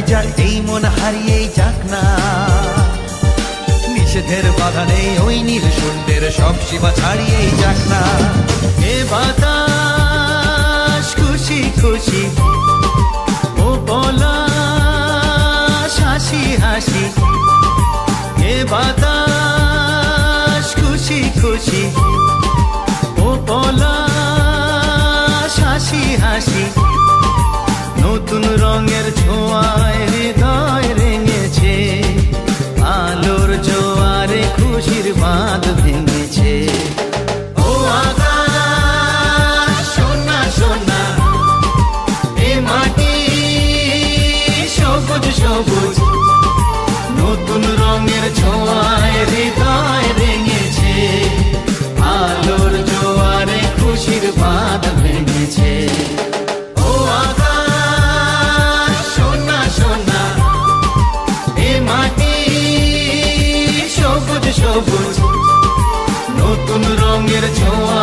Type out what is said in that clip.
হারায় যাক, এই মন হারিয়েই যাক না। নিষেধের বাধা নেই ওই নীল শুন্ডের, সব সীমা ছাড়িয়েই যাক না। এ বাতাস খুশি খুশি, ও পলাশ হাসি হাসি। এ বাতাস খুশি খুশি, ও পলাশ হাসি হাসি। নতুন রঙের ছোঁয়ায় হৃদয় রেঙেছে, আলোর জোয়ারে খুশির বাঁধ ভেঙেছে। ও আকাশ সোনা সোনা, এ মাটি সবুজ সবুজ। নতুন রঙের ছোঁয়ায় হৃদয় রেঙেছে, আলোর জোয়ারে খুশির বাঁধ ভেঙেছে। ও আকাশ সোনা সোনা, এ মাটি সবুজ সবুজ। নতুন রঙের ছোঁয়া